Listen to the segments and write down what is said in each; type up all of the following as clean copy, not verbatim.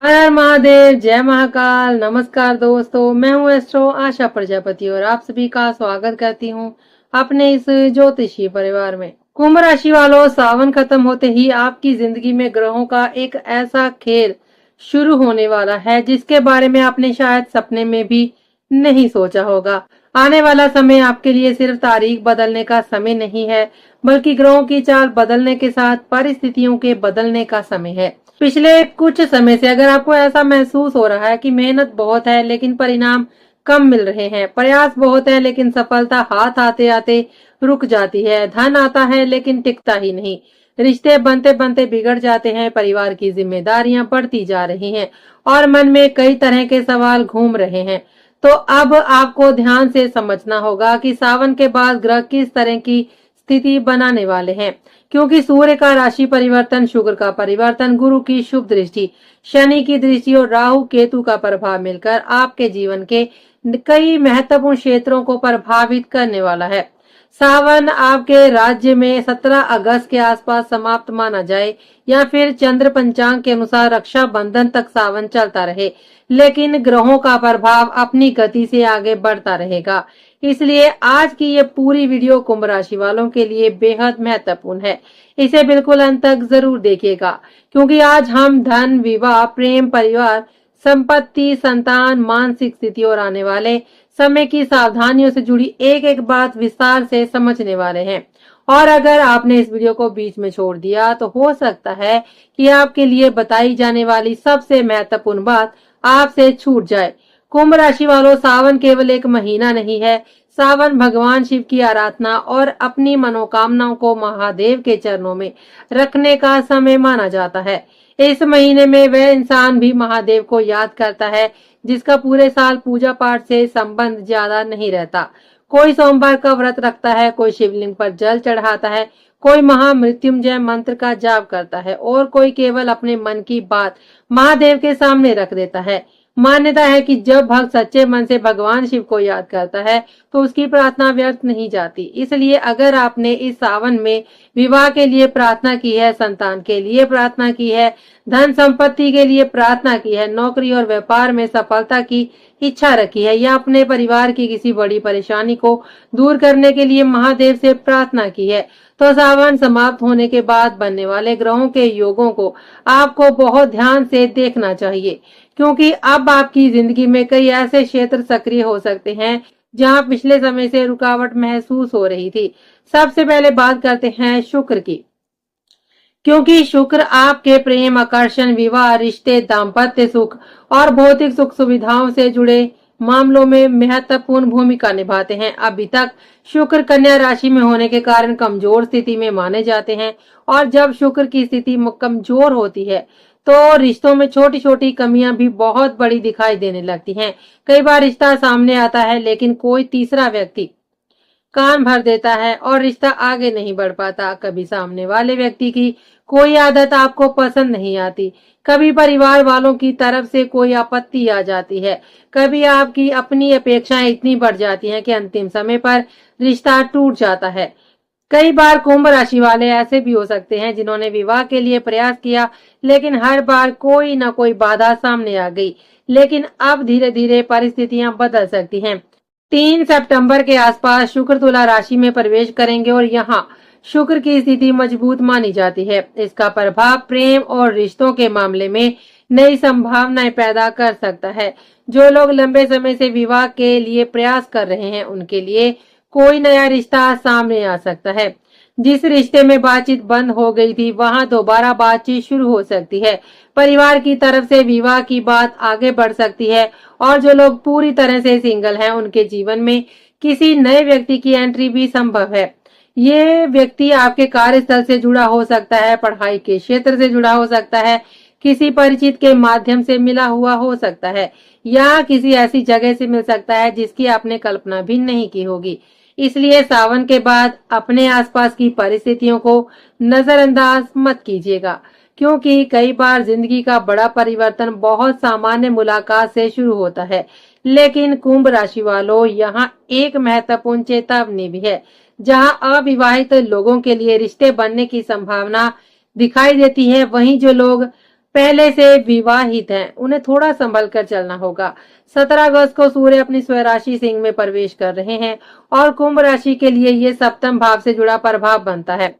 हर हर महादेव, जय महाकाल। नमस्कार दोस्तों, मैं हूँ एस्ट्रो आशा प्रजापति और आप सभी का स्वागत करती हूँ अपने इस ज्योतिषीय परिवार में। कुंभ राशि वालों, सावन खत्म होते ही आपकी जिंदगी में ग्रहों का एक ऐसा खेल शुरू होने वाला है जिसके बारे में आपने शायद सपने में भी नहीं सोचा होगा। आने वाला समय आपके लिए सिर्फ तारीख बदलने का समय नहीं है, बल्कि ग्रहों की चाल बदलने के साथ परिस्थितियों के बदलने का समय है। पिछले कुछ समय से अगर आपको ऐसा महसूस हो रहा है कि मेहनत बहुत है लेकिन परिणाम कम मिल रहे हैं, प्रयास बहुत है लेकिन सफलता हाथ आते आते रुक जाती है, धन आता है लेकिन टिकता ही नहीं, रिश्ते बनते बनते बिगड़ जाते हैं, परिवार की जिम्मेदारियां बढ़ती जा रही हैं और मन में कई तरह के सवाल घूम रहे हैं, तो अब आपको ध्यान से समझना होगा कि सावन के बाद ग्रह किस तरह की स्थिति बनाने वाले हैं। क्योंकि सूर्य का राशि परिवर्तन, शुक्र का परिवर्तन, गुरु की शुभ दृष्टि, शनि की दृष्टि और राहु केतु का प्रभाव मिलकर आपके जीवन के कई महत्वपूर्ण क्षेत्रों को प्रभावित करने वाला है। सावन आपके राज्य में 17 अगस्त के आसपास समाप्त माना जाए या फिर चंद्र पंचांग के अनुसार रक्षाबंधन तक सावन चलता रहे, लेकिन ग्रहों का प्रभाव अपनी गति से आगे बढ़ता रहेगा। इसलिए आज की ये पूरी वीडियो कुंभ राशि वालों के लिए बेहद महत्वपूर्ण है। इसे बिल्कुल अंत तक जरूर देखिएगा, क्योंकि आज हम धन, विवाह, प्रेम, परिवार, संपत्ति, संतान, मानसिक स्थिति और आने वाले समय की सावधानियों से जुड़ी एक एक बात विस्तार से समझने वाले हैं। और अगर आपने इस वीडियो को बीच में छोड़ दिया तो हो सकता है कि आपके लिए बताई जाने वाली सबसे महत्वपूर्ण बात आपसे छूट जाए। कुंभ राशि वालों, सावन केवल एक महीना नहीं है। सावन भगवान शिव की आराधना और अपनी मनोकामनाओं को महादेव के चरणों में रखने का समय माना जाता है। इस महीने में वह इंसान भी महादेव को याद करता है जिसका पूरे साल पूजा पाठ से संबंध ज्यादा नहीं रहता। कोई सोमवार का व्रत रखता है, कोई शिवलिंग पर जल चढ़ाता है, कोई महामृत्युंजय मंत्र का जाप करता है और कोई केवल अपने मन की बात महादेव के सामने रख देता है। मान्यता है कि जब भक्त सच्चे मन से भगवान शिव को याद करता है तो उसकी प्रार्थना व्यर्थ नहीं जाती। इसलिए अगर आपने इस सावन में विवाह के लिए प्रार्थना की है, संतान के लिए प्रार्थना की है, धन संपत्ति के लिए प्रार्थना की है, नौकरी और व्यापार में सफलता की इच्छा रखी है या अपने परिवार की किसी बड़ी परेशानी को दूर करने के लिए महादेव से प्रार्थना की है, तो सावन समाप्त होने के बाद बनने वाले ग्रहों के योगों को आपको बहुत ध्यान से देखना चाहिए। क्योंकि अब आपकी जिंदगी में कई ऐसे क्षेत्र सक्रिय हो सकते हैं जहां पिछले समय से रुकावट महसूस हो रही थी। सबसे पहले बात करते हैं शुक्र की, क्योंकि शुक्र आपके प्रेम, आकर्षण, विवाह, रिश्ते, दाम्पत्य सुख और भौतिक सुख सुविधाओं से जुड़े मामलों में महत्वपूर्ण भूमिका निभाते हैं। अभी तक शुक्र कन्या राशि में होने के कारण कमजोर स्थिति में माने जाते हैं और जब शुक्र की स्थिति कमजोर होती है तो रिश्तों में छोटी छोटी कमियां भी बहुत बड़ी दिखाई देने लगती हैं। कई बार रिश्ता सामने आता है लेकिन कोई तीसरा व्यक्ति कान भर देता है और रिश्ता आगे नहीं बढ़ पाता। कभी सामने वाले व्यक्ति की कोई आदत आपको पसंद नहीं आती, कभी परिवार वालों की तरफ से कोई आपत्ति आ जाती है, कभी आपकी अपनी अपेक्षाएं इतनी बढ़ जाती हैं कि अंतिम समय पर रिश्ता टूट जाता है। कई बार कुंभ राशि वाले ऐसे भी हो सकते हैं जिन्होंने विवाह के लिए प्रयास किया लेकिन हर बार कोई ना कोई बाधा सामने आ गई। लेकिन अब धीरे धीरे परिस्थितियां बदल सकती हैं। 3 सितंबर के आसपास शुक्र तुला राशि में प्रवेश करेंगे और यहाँ शुक्र की स्थिति मजबूत मानी जाती है। इसका प्रभाव प्रेम और रिश्तों के मामले में नई संभावनाएं पैदा कर सकता है। जो लोग लंबे समय से विवाह के लिए प्रयास कर रहे हैं उनके लिए कोई नया रिश्ता सामने आ सकता है। जिस रिश्ते में बातचीत बंद हो गई थी वहां दोबारा बातचीत शुरू हो सकती है। परिवार की तरफ से विवाह की बात आगे बढ़ सकती है और जो लोग पूरी तरह से सिंगल हैं उनके जीवन में किसी नए व्यक्ति की एंट्री भी संभव है। ये व्यक्ति आपके कार्यस्थल से जुड़ा हो सकता है, पढ़ाई के क्षेत्र से जुड़ा हो सकता है, किसी परिचित के माध्यम से मिला हुआ हो सकता है या किसी ऐसी जगह से मिल सकता है जिसकी आपने कल्पना भी नहीं की होगी। इसलिए सावन के बाद अपने आसपास की परिस्थितियों को नजरअंदाज मत कीजिएगा, क्योंकि कई बार जिंदगी का बड़ा परिवर्तन बहुत सामान्य मुलाकात से शुरू होता है। लेकिन कुंभ राशि वालों, यहाँ एक महत्वपूर्ण चेतावनी भी है। जहां अविवाहित लोगों के लिए रिश्ते बनने की संभावना दिखाई देती है, वहीं जो लोग पहले से विवाहित हैं, उन्हें थोड़ा संभल कर चलना होगा। 17 अगस्त को सूर्य अपनी स्वराशि सिंह में प्रवेश कर रहे हैं और कुंभ राशि के लिए ये सप्तम भाव से जुड़ा प्रभाव बनता है।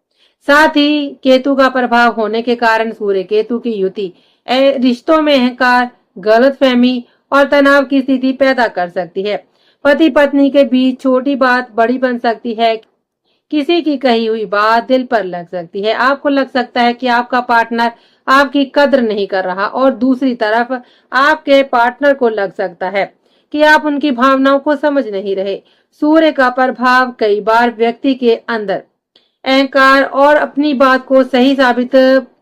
साथ ही केतु का प्रभाव होने के कारण सूर्य केतु की युति रिश्तों में अहंकार, गलतफहमी और तनाव की स्थिति पैदा कर सकती है। पति पत्नी के बीच छोटी बात बड़ी बन सकती है। किसी की कही हुई बात दिल पर लग सकती है। आपको लग सकता है कि आपका पार्टनर आपकी कद्र नहीं कर रहा और दूसरी तरफ आपके पार्टनर को लग सकता है कि आप उनकी भावनाओं को समझ नहीं रहे। सूर्य का प्रभाव कई बार व्यक्ति के अंदर अहंकार और अपनी बात को सही साबित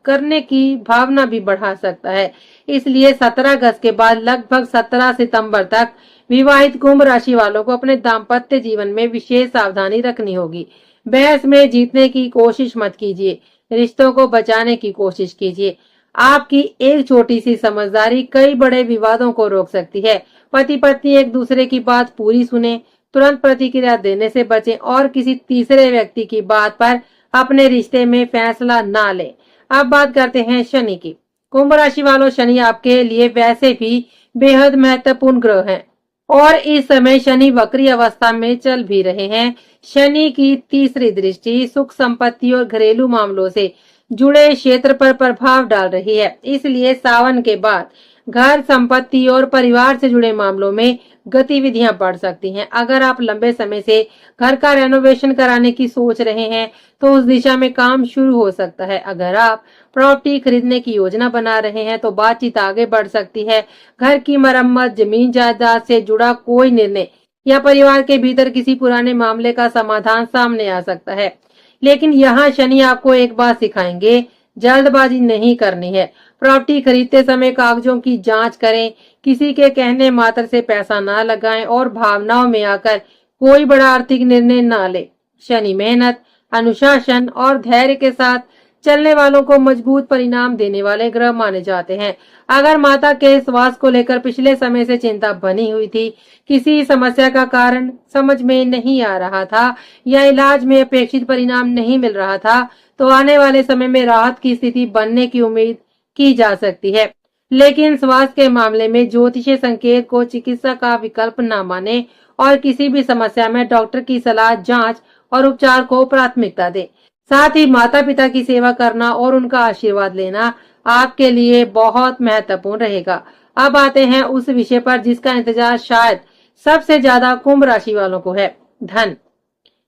करने की भावना भी बढ़ा सकता है। इसलिए 17 अगस्त के बाद लगभग 17 सितंबर तक विवाहित कुंभ राशि वालों को अपने दाम्पत्य जीवन में विशेष सावधानी रखनी होगी। बहस में जीतने की कोशिश मत कीजिए, रिश्तों को बचाने की कोशिश कीजिए। आपकी एक छोटी सी समझदारी कई बड़े विवादों को रोक सकती है। पति पत्नी एक दूसरे की बात पूरी सुने, तुरंत प्रतिक्रिया देने से बचें और किसी तीसरे व्यक्ति की बात पर अपने रिश्ते में फैसला ना लें। अब बात करते हैं शनि की। कुंभ राशि वालों, शनि आपके लिए वैसे भी बेहद महत्वपूर्ण ग्रह हैं और इस समय शनि वक्री अवस्था में चल भी रहे हैं। शनि की तीसरी दृष्टि सुख संपत्ति और घरेलू मामलों से जुड़े क्षेत्र पर प्रभाव डाल रही है। इसलिए सावन के बाद घर, संपत्ति और परिवार से जुड़े मामलों में गतिविधियां बढ़ सकती हैं। अगर आप लंबे समय से घर का रेनोवेशन कराने की सोच रहे हैं तो उस दिशा में काम शुरू हो सकता है। अगर आप प्रॉपर्टी खरीदने की योजना बना रहे हैं तो बातचीत आगे बढ़ सकती है। घर की मरम्मत, जमीन जायदाद से जुड़ा कोई निर्णय या परिवार के भीतर किसी पुराने मामले का समाधान सामने आ सकता है। लेकिन यहाँ शनि आपको एक बात सिखाएंगे, जल्दबाजी नहीं करनी है। प्रॉपर्टी खरीदते समय कागजों की जांच करें, किसी के कहने मात्र से पैसा ना लगाएं और भावनाओं में आकर कोई बड़ा आर्थिक निर्णय ना ले। शनि मेहनत, अनुशासन और धैर्य के साथ चलने वालों को मजबूत परिणाम देने वाले ग्रह माने जाते हैं। अगर माता के स्वास्थ्य को लेकर पिछले समय से चिंता बनी हुई थी, किसी समस्या का कारण समझ में नहीं आ रहा था या इलाज में अपेक्षित परिणाम नहीं मिल रहा था, तो आने वाले समय में राहत की स्थिति बनने की उम्मीद की जा सकती है। लेकिन स्वास्थ्य के मामले में ज्योतिषीय संकेत को चिकित्सा का विकल्प न माने और किसी भी समस्या में डॉक्टर की सलाह, जांच और उपचार को प्राथमिकता दे। साथ ही माता पिता की सेवा करना और उनका आशीर्वाद लेना आपके लिए बहुत महत्वपूर्ण रहेगा। अब आते हैं उस विषय पर जिसका इंतजार शायद सबसे ज्यादा कुंभ राशि वालों को है, धन।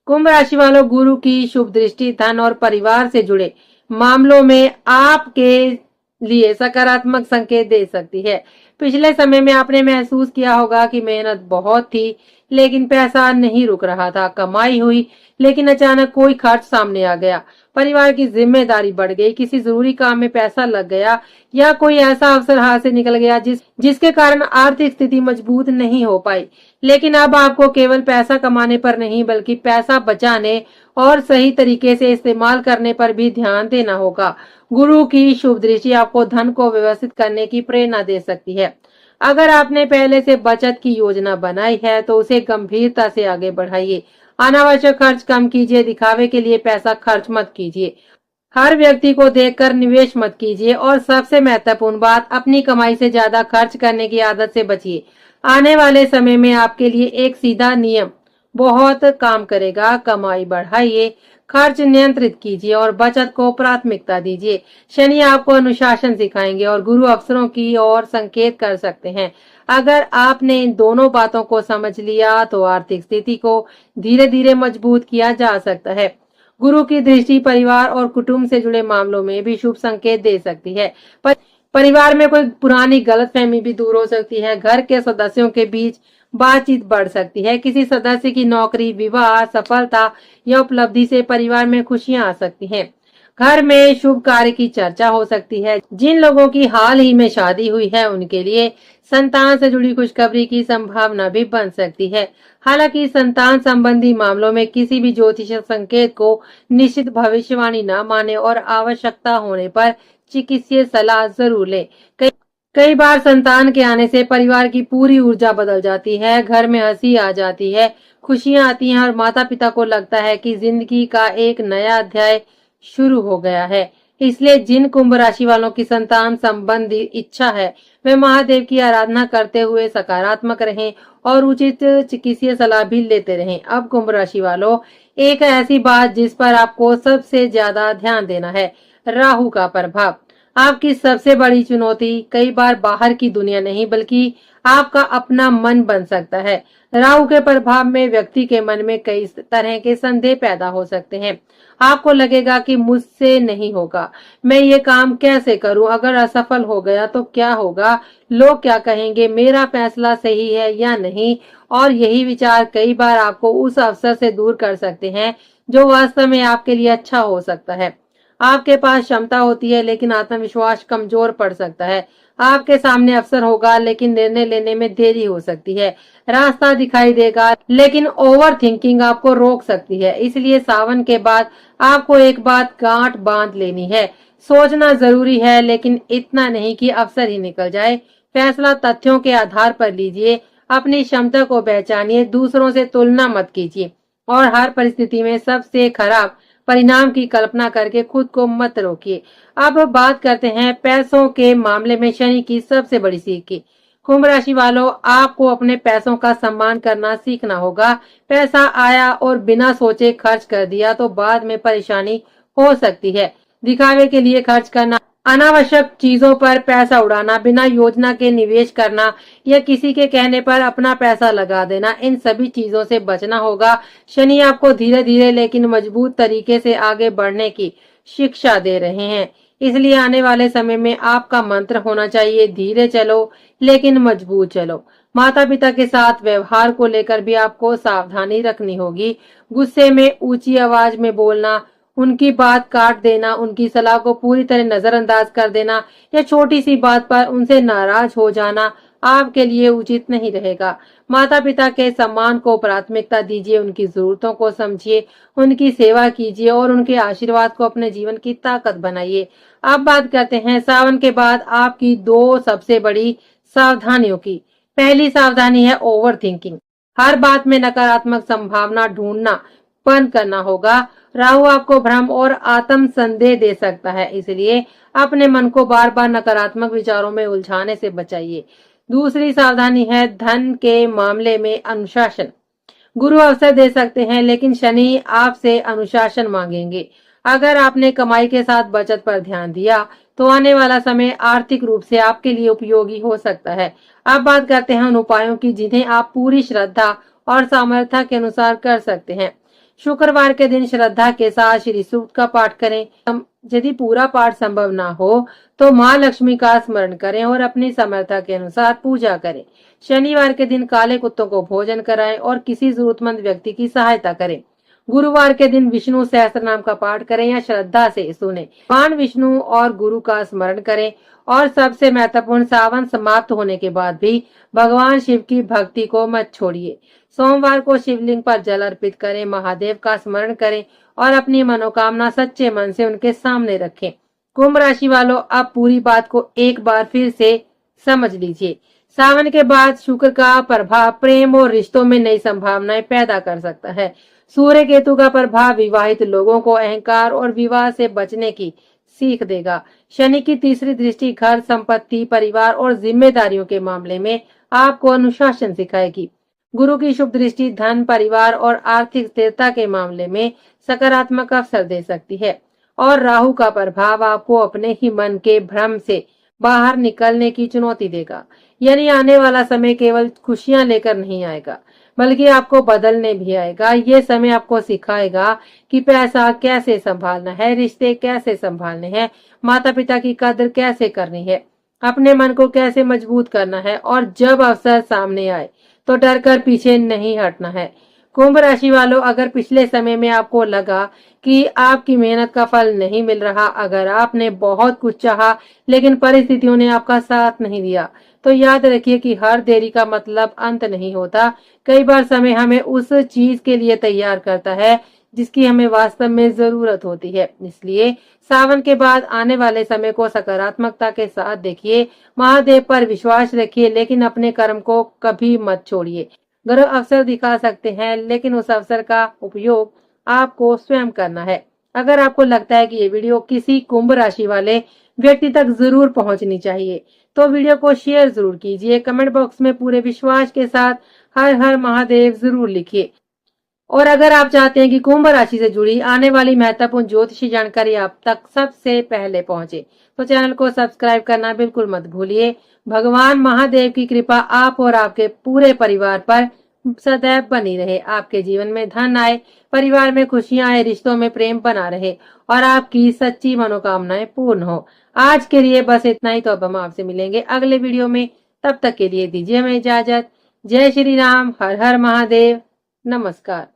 कुंभ राशि वालों, गुरु की शुभ दृष्टि धन और परिवार से जुड़े मामलों में आपके लिए सकारात्मक संकेत दे सकती है। पिछले समय में आपने महसूस किया होगा कि मेहनत बहुत थी लेकिन पैसा नहीं रुक रहा था। कमाई हुई लेकिन अचानक कोई खर्च सामने आ गया, परिवार की जिम्मेदारी बढ़ गई, किसी जरूरी काम में पैसा लग गया या कोई ऐसा अवसर हाथ से निकल गया जिसके कारण आर्थिक स्थिति मजबूत नहीं हो पाई। लेकिन अब आपको केवल पैसा कमाने पर नहीं बल्कि पैसा बचाने और सही तरीके से इस्तेमाल करने पर भी ध्यान देना होगा। गुरु की शुभ दृष्टि आपको धन को व्यवस्थित करने की प्रेरणा दे सकती है। अगर आपने पहले से बचत की योजना बनाई है तो उसे गंभीरता से आगे बढ़ाइए। अनावश्यक खर्च कम कीजिए, दिखावे के लिए पैसा खर्च मत कीजिए, हर व्यक्ति को देखकर निवेश मत कीजिए और सबसे महत्वपूर्ण बात, अपनी कमाई से ज्यादा खर्च करने की आदत से बचिए। आने वाले समय में आपके लिए एक सीधा नियम बहुत काम करेगा। कमाई बढ़ाइए, खर्च नियंत्रित कीजिए और बचत को प्राथमिकता दीजिए। शनि आपको अनुशासन सिखाएंगे और गुरु अवसरों की ओर संकेत कर सकते हैं। अगर आपने इन दोनों बातों को समझ लिया तो आर्थिक स्थिति को धीरे धीरे मजबूत किया जा सकता है। गुरु की दृष्टि परिवार और कुटुंब से जुड़े मामलों में भी शुभ संकेत दे सकती है। परिवार में कोई पुरानी गलतफहमी भी दूर हो सकती है। घर के सदस्यों के बीच बातचीत बढ़ सकती है। किसी सदस्य की नौकरी, विवाह, सफलता या उपलब्धि से परिवार में खुशियां आ सकती हैं। घर में शुभ कार्य की चर्चा हो सकती है। जिन लोगों की हाल ही में शादी हुई है उनके लिए संतान से जुड़ी खुशखबरी की संभावना भी बन सकती है। हालांकि संतान संबंधी मामलों में किसी भी ज्योतिष संकेत को निश्चित भविष्यवाणी न माने और आवश्यकता होने पर चिकित्सीय सलाह जरूर ले। कई बार संतान के आने से परिवार की पूरी ऊर्जा बदल जाती है, घर में हंसी आ जाती है, खुशियां आती हैं और माता पिता को लगता है कि जिंदगी का एक नया अध्याय शुरू हो गया है। इसलिए जिन कुंभ राशि वालों की संतान संबंधी इच्छा है वे महादेव की आराधना करते हुए सकारात्मक रहें और उचित चिकित्सीय सलाह भी लेते रहें। अब कुंभ राशि वालों, एक ऐसी बात जिस पर आपको सबसे ज्यादा ध्यान देना है, राहु का प्रभाव। आपकी सबसे बड़ी चुनौती कई बार बाहर की दुनिया नहीं बल्कि आपका अपना मन बन सकता है। राहु के प्रभाव में व्यक्ति के मन में कई तरह के संदेह पैदा हो सकते हैं। आपको लगेगा कि मुझसे नहीं होगा, मैं ये काम कैसे करूं, अगर असफल हो गया तो क्या होगा, लोग क्या कहेंगे, मेरा फैसला सही है या नहीं। और यही विचार कई बार आपको उस अवसर से दूर कर सकते हैं जो वास्तव में आपके लिए अच्छा हो सकता है। आपके पास क्षमता होती है लेकिन आत्मविश्वास कमजोर पड़ सकता है। आपके सामने अवसर होगा लेकिन निर्णय लेने में देरी हो सकती है। रास्ता दिखाई देगा लेकिन ओवर थिंकिंग आपको रोक सकती है। इसलिए सावन के बाद आपको एक बात गांठ बांध लेनी है। सोचना जरूरी है लेकिन इतना नहीं कि अवसर ही निकल जाए। फैसला तथ्यों के आधार पर लीजिए। अपनी क्षमता को पहचानिए, दूसरों से तुलना मत कीजिए और हर परिस्थिति में सबसे खराब परिणाम की कल्पना करके खुद को मत रोकिए। अब बात करते हैं पैसों के मामले में शनि की सबसे बड़ी सीख की। कुंभ राशि वालों, आपको अपने पैसों का सम्मान करना सीखना होगा। पैसा आया और बिना सोचे खर्च कर दिया तो बाद में परेशानी हो सकती है। दिखावे के लिए खर्च करना, अनावश्यक चीजों पर पैसा उड़ाना, बिना योजना के निवेश करना या किसी के कहने पर अपना पैसा लगा देना, इन सभी चीजों से बचना होगा। शनि आपको धीरे धीरे लेकिन मजबूत तरीके से आगे बढ़ने की शिक्षा दे रहे हैं। इसलिए आने वाले समय में आपका मंत्र होना चाहिए, धीरे चलो लेकिन मजबूत चलो। माता पिता के साथ व्यवहार को लेकर भी आपको सावधानी रखनी होगी। गुस्से में ऊंची आवाज में बोलना, उनकी बात काट देना, उनकी सलाह को पूरी तरह नजरअंदाज कर देना या छोटी सी बात पर उनसे नाराज हो जाना आपके लिए उचित नहीं रहेगा। माता पिता के सम्मान को प्राथमिकता दीजिए, उनकी जरूरतों को समझिए, उनकी सेवा कीजिए और उनके आशीर्वाद को अपने जीवन की ताकत बनाइए। अब बात करते हैं सावन के बाद आपकी दो सबसे बड़ी सावधानियों की। पहली सावधानी है ओवर थिंकिंग। हर बात में नकारात्मक संभावना ढूंढना बंद करना होगा। राहु आपको भ्रम और आत्म संदेह दे सकता है, इसलिए अपने मन को बार बार नकारात्मक विचारों में उलझाने से बचाइए। दूसरी सावधानी है धन के मामले में अनुशासन। गुरु अवसर दे सकते हैं लेकिन शनि आपसे अनुशासन मांगेंगे। अगर आपने कमाई के साथ बचत पर ध्यान दिया तो आने वाला समय आर्थिक रूप से आपके लिए उपयोगी हो सकता है। अब बात करते हैं उन उपायों की जिन्हें आप पूरी श्रद्धा और सामर्थ्य के अनुसार कर सकते हैं। शुक्रवार के दिन श्रद्धा के साथ श्री सूक्त का पाठ करें। यदि पूरा पाठ संभव ना हो तो माँ लक्ष्मी का स्मरण करें और अपनी सामर्थ्य के अनुसार पूजा करें। शनिवार के दिन काले कुत्तों को भोजन कराएं और किसी जरूरतमंद व्यक्ति की सहायता करें। गुरुवार के दिन विष्णु सहस्त्र नाम का पाठ करें या श्रद्धा से सुने। भगवान विष्णु और गुरु का स्मरण करें और सबसे महत्वपूर्ण, सावन समाप्त होने के बाद भी भगवान शिव की भक्ति को मत छोड़िए। सोमवार को शिवलिंग पर जल अर्पित करें, महादेव का स्मरण करें और अपनी मनोकामना सच्चे मन से उनके सामने रखें। कुंभ राशि वालों, अब पूरी बात को एक बार फिर से समझ लीजिए। सावन के बाद शुक्र का प्रभाव प्रेम और रिश्तों में नई संभावनाएं पैदा कर सकता है। सूर्य केतु का प्रभाव विवाहित लोगों को अहंकार और विवाह से बचने की सीख देगा। शनि की तीसरी दृष्टि घर, संपत्ति, परिवार और जिम्मेदारियों के मामले में आपको अनुशासन सिखाएगी। गुरु की शुभ दृष्टि धन, परिवार और आर्थिक स्थिरता के मामले में सकारात्मक अवसर दे सकती है। और राहु का प्रभाव आपको अपने ही मन के भ्रम से बाहर निकलने की चुनौती देगा। यानी आने वाला समय केवल खुशियां लेकर नहीं आएगा बल्कि आपको बदलने भी आएगा। ये समय आपको सिखाएगा कि पैसा कैसे संभालना है, रिश्ते कैसे संभालने हैं, माता पिता की कदर कैसे करनी है, अपने मन को कैसे मजबूत करना है और जब अवसर सामने आए तो डर कर पीछे नहीं हटना है। कुंभ राशि वालों, अगर पिछले समय में आपको लगा कि आपकी मेहनत का फल नहीं मिल रहा, अगर आपने बहुत कुछ चाहा लेकिन परिस्थितियों ने आपका साथ नहीं दिया, तो याद रखिए कि हर देरी का मतलब अंत नहीं होता। कई बार समय हमें उस चीज के लिए तैयार करता है जिसकी हमें वास्तव में जरूरत होती है। इसलिए सावन के बाद आने वाले समय को सकारात्मकता के साथ देखिए, महादेव पर विश्वास रखिए लेकिन अपने कर्म को कभी मत छोड़िए। ग्रह अवसर दिखा सकते हैं लेकिन उस अवसर का उपयोग आपको स्वयं करना है। अगर आपको लगता है कि ये वीडियो किसी कुंभ राशि वाले व्यक्ति तक जरूर पहुंचनी चाहिए तो वीडियो को शेयर जरूर कीजिए। कमेंट बॉक्स में पूरे विश्वास के साथ हर हर महादेव जरूर लिखिए। और अगर आप चाहते हैं कि कुंभ राशि से जुड़ी आने वाली महत्वपूर्ण ज्योतिषी जानकारी आप तक सबसे पहले पहुंचे तो चैनल को सब्सक्राइब करना बिल्कुल मत भूलिए। भगवान महादेव की कृपा आप और आपके पूरे परिवार पर सदैव बनी रहे। आपके जीवन में धन आए, परिवार में खुशियां आए, रिश्तों में प्रेम बना रहे और आपकी सच्ची मनोकामनाएं पूर्ण हो। आज के लिए बस इतना ही। तो अब हम आपसे मिलेंगे अगले वीडियो में। तब तक के लिए दीजिए हमें इजाजत। जय श्री राम। हर हर महादेव। नमस्कार।